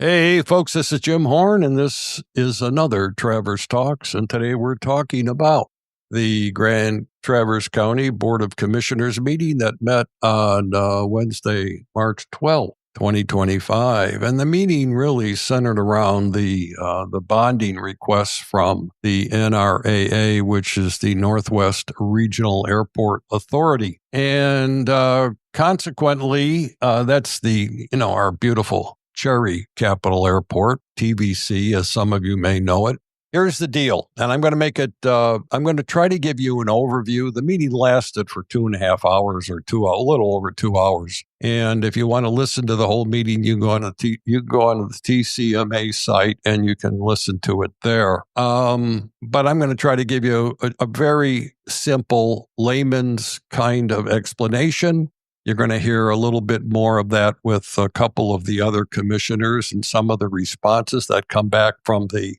Hey, folks, this is Jim Horn, and this is another Traverse Talks. And today we're talking about the Grand Traverse County Board of Commissioners meeting that met on Wednesday, March 12th, 2025. And the meeting really centered around the bonding requests from the NRAA, which is the Northwest Regional Airport Authority. And consequently, that's our beautiful Cherry Capital Airport, TVC, as some of you may know it. Here's the deal, and I'm going to try to give you an overview. The meeting lasted for 2.5 hours or a little over 2 hours. And if you want to listen to the whole meeting, you can go on the TCMA site and you can listen to it there. But I'm going to try to give you a very simple layman's kind of explanation. You're going to hear a little bit more of that with a couple of the other commissioners and some of the responses that come back from the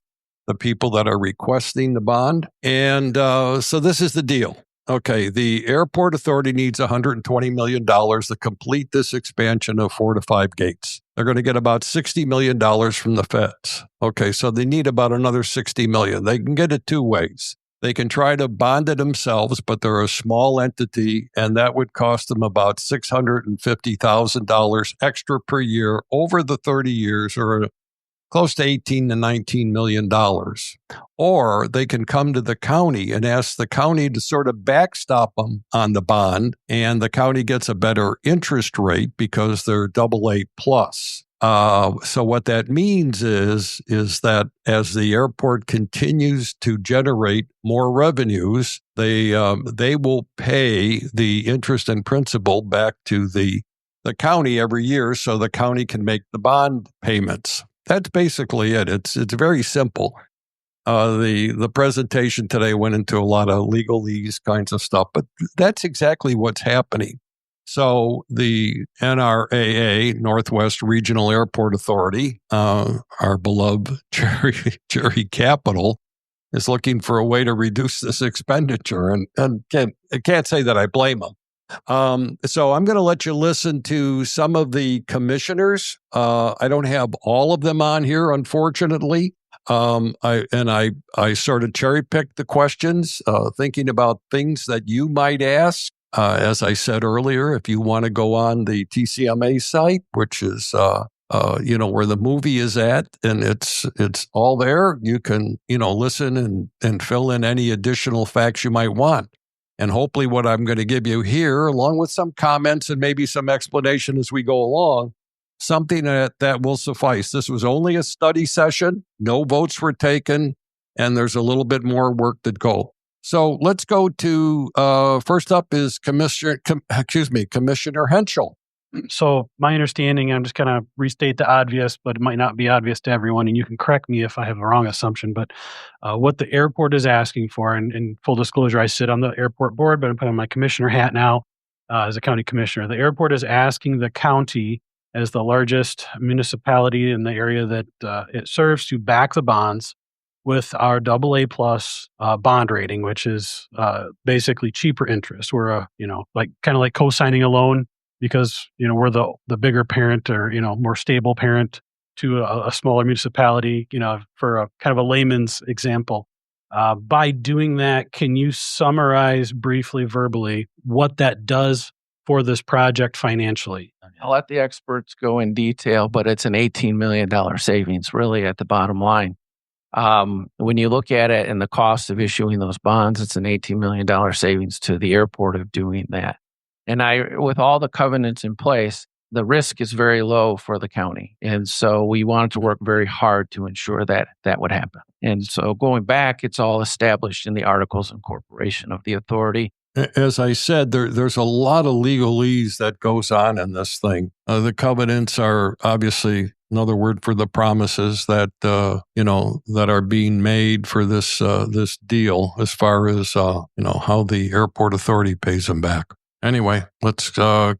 people that are requesting the bond. And so this is the deal. Okay, the airport authority needs $120 million to complete this expansion of 4 to 5 gates. They're going to get about $60 million from the feds. Okay, so they need about another $60 million. They can get it two ways. They can try to bond it themselves, but they're a small entity, and that would cost them about $650,000 extra per year over the 30 years, or close to $18 to $19 million. Or they can come to the county and ask the county to sort of backstop them on the bond, and the county gets a better interest rate because they're AA plus. So what that means is that as the airport continues to generate more revenues, they will pay the interest and principal back to the county every year, so the county can make the bond payments. That's basically it. It's very simple. The presentation today went into a lot of legalese kinds of stuff, but that's exactly what's happening. So the NRAA, Northwest Regional Airport Authority, our beloved Cherry Capital, is looking for a way to reduce this expenditure, and I can't say that I blame them. So I'm going to let you listen to some of the commissioners. I don't have all of them on here, unfortunately. I sort of cherry picked the questions, thinking about things that you might ask. As I said earlier, if you want to go on the TCMA site, which is where the movie is at, and it's all there, you can listen and fill in any additional facts you might want. And hopefully what I'm going to give you here, along with some comments and maybe some explanation as we go along, something that will suffice. This was only a study session. No votes were taken, and there's a little bit more work to go. So let's go to, first up is Commissioner Henschel. So my understanding, I'm just going to restate the obvious, but it might not be obvious to everyone, and you can correct me if I have a wrong assumption, but what the airport is asking for, and full disclosure, I sit on the airport board, but I'm putting my commissioner hat now as a county commissioner. The airport is asking the county, as the largest municipality in the area that it serves, to back the bonds with our AA plus bond rating, which is basically cheaper interest. We're kind of like co-signing a loan, because we're the bigger parent, or more stable parent to a smaller municipality. For a kind of a layman's example. By doing that, can you summarize briefly, verbally, what that does for this project financially? I'll let the experts go in detail, but it's an $18 million savings, really, at the bottom line. When you look at it and the cost of issuing those bonds, it's an $18 million savings to the airport of doing that. And with all the covenants in place, the risk is very low for the county. And so we wanted to work very hard to ensure that that would happen. And so going back, it's all established in the Articles of Incorporation of the authority. As I said, there's a lot of legalese that goes on in this thing. The covenants are obviously another word for the promises that that are being made for this deal, as far as how the airport authority pays them back. Anyway, let's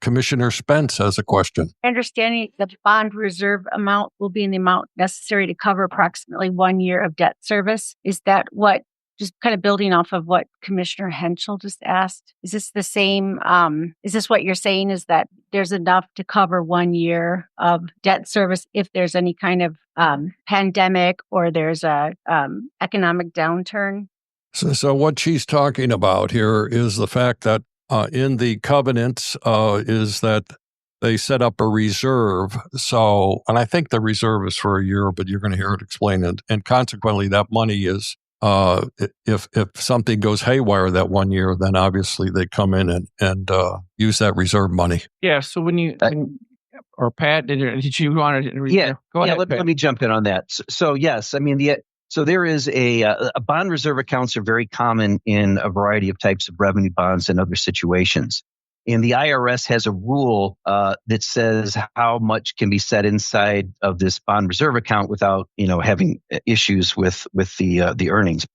Commissioner Spence has a question. Understanding the bond reserve amount will be in the amount necessary to cover approximately 1 year of debt service. Is that what just kind of building off of what Commissioner Henschel just asked, is this the same? Is this what you're saying is that there's enough to cover 1 year of debt service if there's any kind of pandemic or there's a economic downturn? So what she's talking about here is the fact that in the covenants is that they set up a reserve. So, and I think the reserve is for a year, but you're going to hear it explained. And consequently, that money is, if something goes haywire that 1 year, then obviously they come in and use that reserve money. Yeah. So or Pat, did you want to? Yeah. Go ahead. Let me jump in on that. So yes, I mean so there is a bond reserve accounts are very common in a variety of types of revenue bonds and other situations. And the IRS has a rule that says how much can be set inside of this bond reserve account without, having issues with the earnings.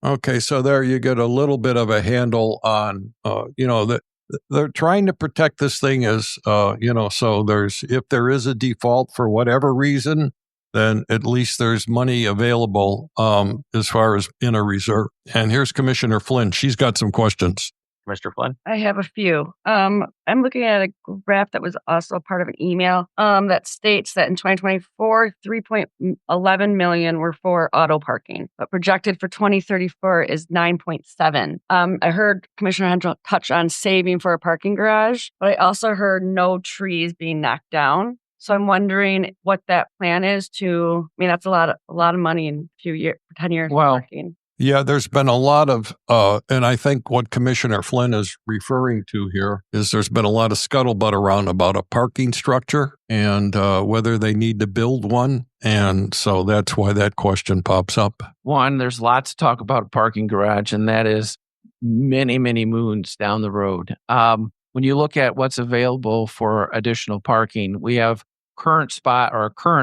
Okay, so there you get a little bit of a handle on, they're trying to protect this thing as, so if there is a default for whatever reason, then at least there's money available as far as in a reserve. And here's Commissioner Flynn. She's got some questions. Mr. Flynn? I have a few. I'm looking at a graph that was also part of an email that states that in 2024, 3.11 million were for auto parking, but projected for 2034 is 9.7. I heard Commissioner Hendrick touch on saving for a parking garage, but I also heard no trees being knocked down. So I'm wondering what that plan is that's a lot of money in a few years, 10 years. Well, parking. Yeah, there's been a lot of, and I think what Commissioner Flynn is referring to here is there's been a lot of scuttlebutt around about a parking structure and whether they need to build one. And so that's why that question pops up. One, there's lots to talk about a parking garage, and that is many, many moons down the road. When you look at what's available for additional parking, we have current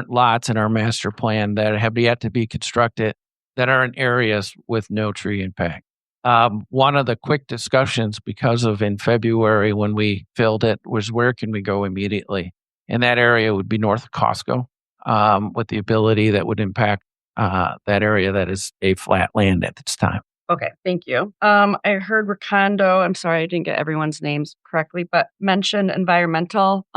lots in our master plan that have yet to be constructed that are in areas with no tree impact. One of the quick discussions because of in February when we filled it was where can we go immediately? And that area would be north of Costco with the ability that would impact that area that is a flat land at this time. Okay, thank you. I heard Recondo, I'm sorry, I didn't get everyone's names correctly, but mentioned environmental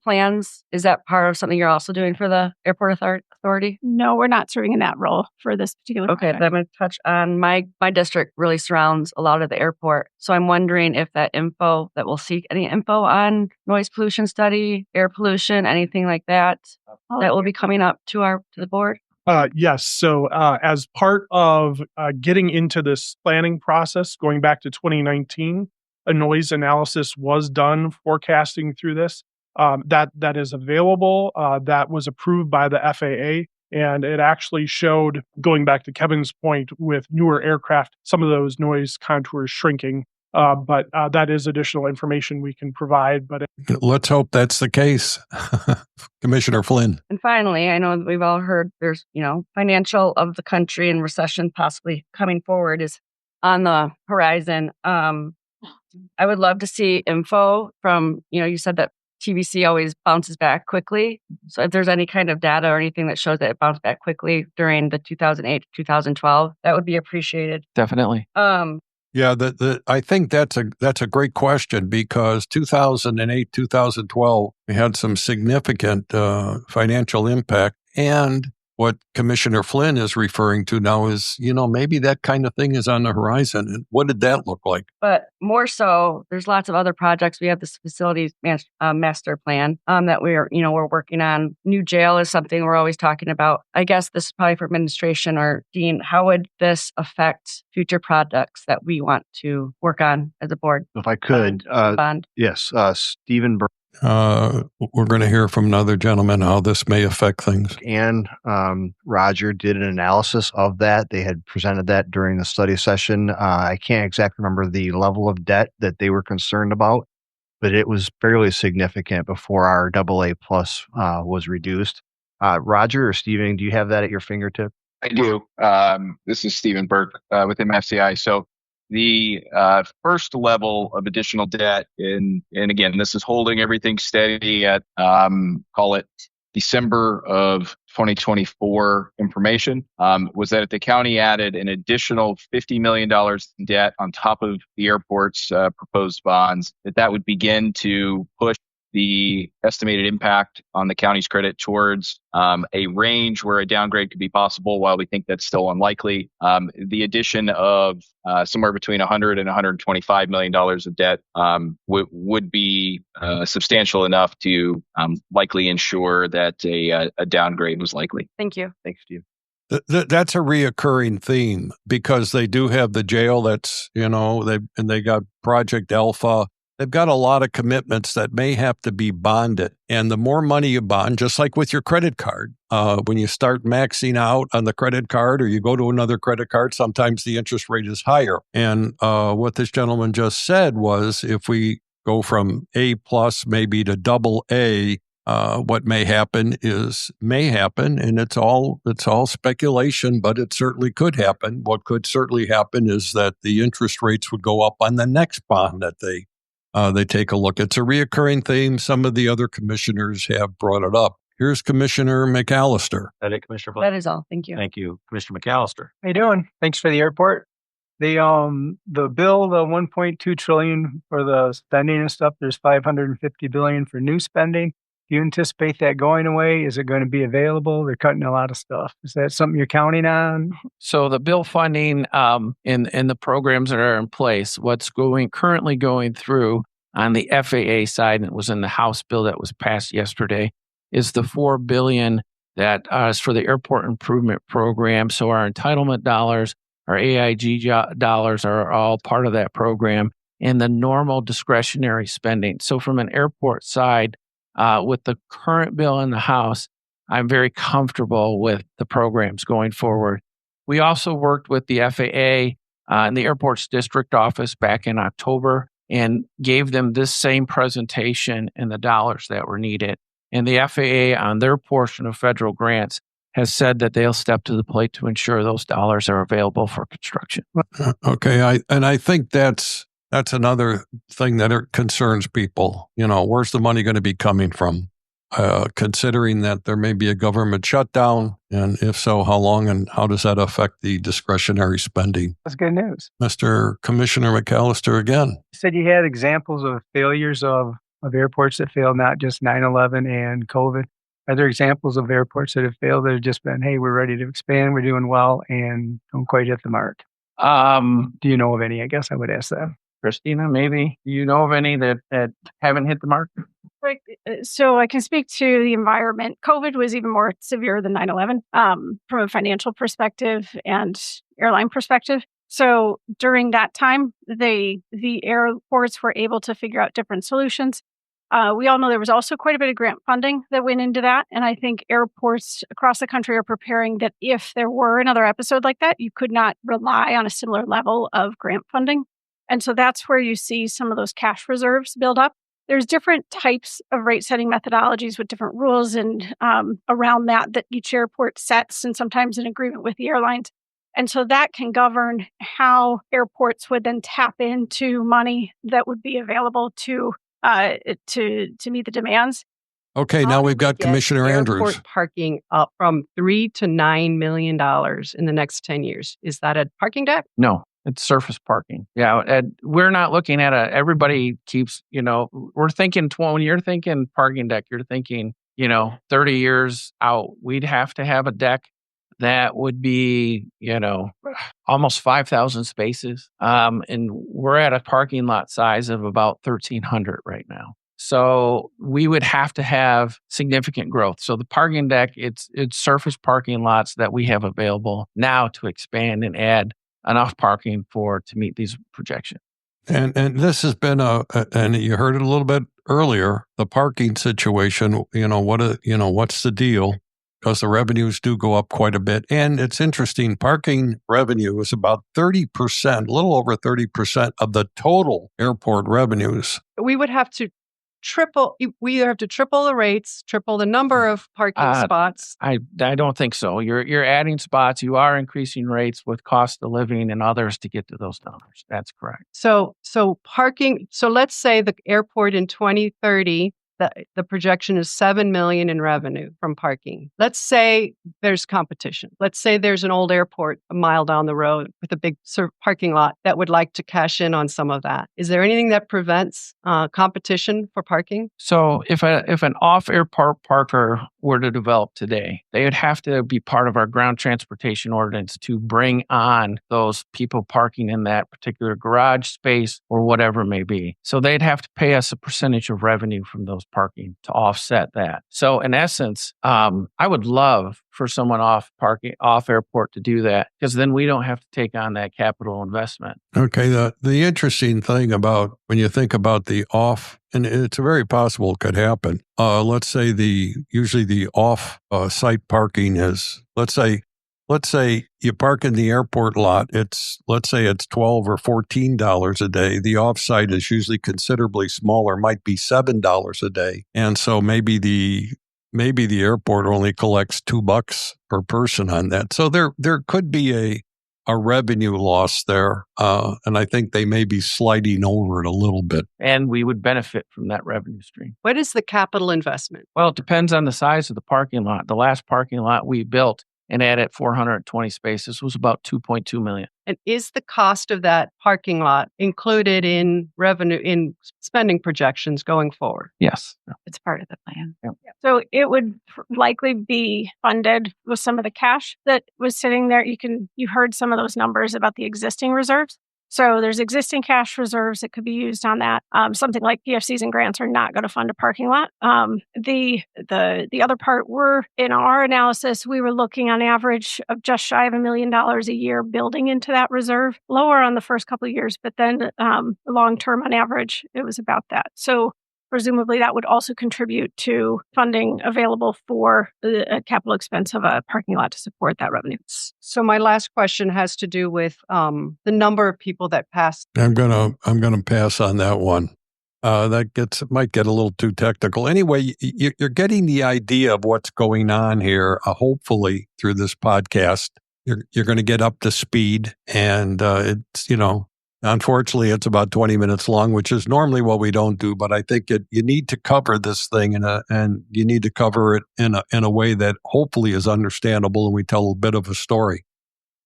plans. Is that part of something you're also doing for the airport authority? No, we're not serving in that role for this particular Okay, project. then I'm going to touch on my district really surrounds a lot of the airport. So I'm wondering if that we'll seek any info on noise pollution study, air pollution, anything like that, that will be coming up to the board. Yes. So as part of getting into this planning process, going back to 2019, a noise analysis was done forecasting through this. That is available. That was approved by the FAA. And it actually showed, going back to Kevin's point, with newer aircraft, some of those noise contours shrinking. But that is additional information we can provide. But let's hope that's the case. Commissioner Flynn. And finally, I know that we've all heard there's, financial of the country and recession possibly coming forward is on the horizon. I would love to see info from, you said that TBC always bounces back quickly. So if there's any kind of data or anything that shows that it bounced back quickly during the 2008 to 2012, that would be appreciated. Definitely. Yeah, I think that's a great question because 2008, 2012, we had some significant financial impact. And what Commissioner Flynn is referring to now is, maybe that kind of thing is on the horizon. And what did that look like? But more so, there's lots of other projects. We have this facilities master plan that we're working on. New jail is something we're always talking about. I guess this is probably for administration or Dean. How would this affect future projects that we want to work on as a board? If I could, bond. Yes, Stephen Burke we're going to hear from another gentleman how this may affect things. and Roger did an analysis of that. They had presented that during the study session. I can't exactly remember the level of debt that they were concerned about, but it was fairly significant before our AA plus was reduced. Roger or Stephen, do you have that at your fingertip? I do. This is Stephen Burke with MFCI. So the first level of additional debt, and again, this is holding everything steady at, call it December of 2024 information, was that if the county added an additional $50 million in debt on top of the airport's proposed bonds, that would begin to push the estimated impact on the county's credit towards a range where a downgrade could be possible. While we think that's still unlikely, the addition of somewhere between $100 and $125 million of debt would be substantial enough to likely ensure that a downgrade was likely. Thank you. Thanks, Steve. That's a reoccurring theme because they do have the jail that's, they got Project Alpha. They've got a lot of commitments that may have to be bonded. And the more money you bond, just like with your credit card, when you start maxing out on the credit card or you go to another credit card, sometimes the interest rate is higher. And what this gentleman just said was if we go from A plus maybe to double A, what may happen, and it's all speculation, but it certainly could happen. What could certainly happen is that the interest rates would go up on the next bond that they take a look. It's a reoccurring theme. Some of the other commissioners have brought it up. Here's Commissioner McAllister. That it, Commissioner Black? That is all. Thank you. Thank you, Commissioner McAllister. How you doing? Thanks for the airport. The bill, the 1.2 trillion for the spending and stuff. There's 550 billion for new spending. Do you anticipate that going away? Is it going to be available? They're cutting a lot of stuff. Is that something you're counting on? So the bill funding in the programs that are in place, what's currently going through on the FAA side, and it was in the House bill that was passed yesterday, is the $4 billion that is for the airport improvement program. So our entitlement dollars, our AIG dollars are all part of that program, and the normal discretionary spending. So from an airport side, with the current bill in the House, I'm very comfortable with the programs going forward. We also worked with the FAA and the airport's district office back in October and gave them this same presentation and the dollars that were needed. And the FAA, on their portion of federal grants, has said that they'll step to the plate to ensure those dollars are available for construction. Okay, I think that's another thing that concerns people. Where's the money going to be coming from? Considering that there may be a government shutdown, and if so, how long and how does that affect the discretionary spending? That's good news. Mr. Commissioner McAllister again. You said you had examples of failures of airports that failed, not just 9/11 and COVID. Are there examples of airports that have failed that have just been, hey, we're ready to expand, we're doing well, and don't quite hit the mark? Do you know of any? I guess I would ask that. Christina, maybe you know of any that haven't hit the mark? Right. So I can speak to the environment. COVID was even more severe than 9/11 from a financial perspective and airline perspective. So during that time, the airports were able to figure out different solutions. We all know there was also quite a bit of grant funding that went into that. And I think airports across the country are preparing that if there were another episode like that, you could not rely on a similar level of grant funding. And so that's where you see some of those cash reserves build up. There's different types of rate setting methodologies with different rules and around that each airport sets, and sometimes in agreement with the airlines. And so that can govern how airports would then tap into money that would be available to meet the demands. Okay, now we've got Commissioner Andrews. Airport parking up from $3 to $9 million in the next 10 years. Is that a parking deck? No. It's surface parking. Yeah. And we're not looking at everybody keeps, we're thinking when you're thinking parking deck, you're thinking, 30 years out, we'd have to have a deck that would be, almost 5,000 spaces. And we're at a parking lot size of about 1,300 right now. So we would have to have significant growth. So the parking deck, it's surface parking lots that we have available now to expand and add enough parking to meet these projections. And this has been and you heard it a little bit earlier, the parking situation, what's the deal? Because the revenues do go up quite a bit. And it's interesting, parking revenue is about 30%, a little over 30% of the total airport revenues. We would have to triple the rates, triple the number of parking spots. I don't think so. You're adding spots. You are increasing rates with cost of living and others to get to those numbers. That's correct. So parking. So let's say the airport in 2030 the projection is 7 million in revenue from parking. Let's say there's competition. Let's say there's an old airport a mile down the road with a big parking lot that would like to cash in on some of that. Is there anything that prevents competition for parking? So if an off-airport parker were to develop today, they would have to be part of our ground transportation ordinance to bring on those people parking in that particular garage space or whatever it may be. So they'd have to pay us a percentage of revenue from those parking to offset that. So in essence, I would love for someone off airport to do that, because then we don't have to take on that capital investment. Okay. The interesting thing about when you think about the off, and it's very possible it could happen. Let's say usually the off site parking is, let's say you park in the airport lot. Let's say it's $12 or $14 a day. The off-site is usually considerably smaller, might be $7 a day. And so maybe the airport only collects $2 per person on that. So there could be a revenue loss there. And I think they may be sliding over it a little bit. And we would benefit from that revenue stream. What is the capital investment? Well, it depends on the size of the parking lot. The last parking lot we built and added 420 spaces was about $2.2 million. And is the cost of that parking lot included in revenue, in spending projections going forward? Yes. It's part of the plan. Yep. So it would likely be funded with some of the cash that was sitting there. You heard some of those numbers about the existing reserves. So there's existing cash reserves that could be used on that. Something like PFCs and grants are not going to fund a parking lot. The other part, in our analysis, we were looking on average of just shy of $1 million a year building into that reserve. Lower on the first couple of years, but then long term on average, it was about that. So presumably that would also contribute to funding available for the capital expense of a parking lot to support that revenue. So my last question has to do with the number of people that pass. I'm gonna pass on that one. Might get a little too technical. Anyway, you're getting the idea of what's going on here. Hopefully, through this podcast, you're going to get up to speed, and unfortunately, it's about 20 minutes long, which is normally what we don't do. But I think you need to cover this thing and you need to cover it in a way that hopefully is understandable, and we tell a bit of a story.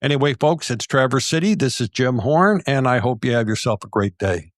Anyway, folks, it's Traverse City. This is Jim Horn, and I hope you have yourself a great day.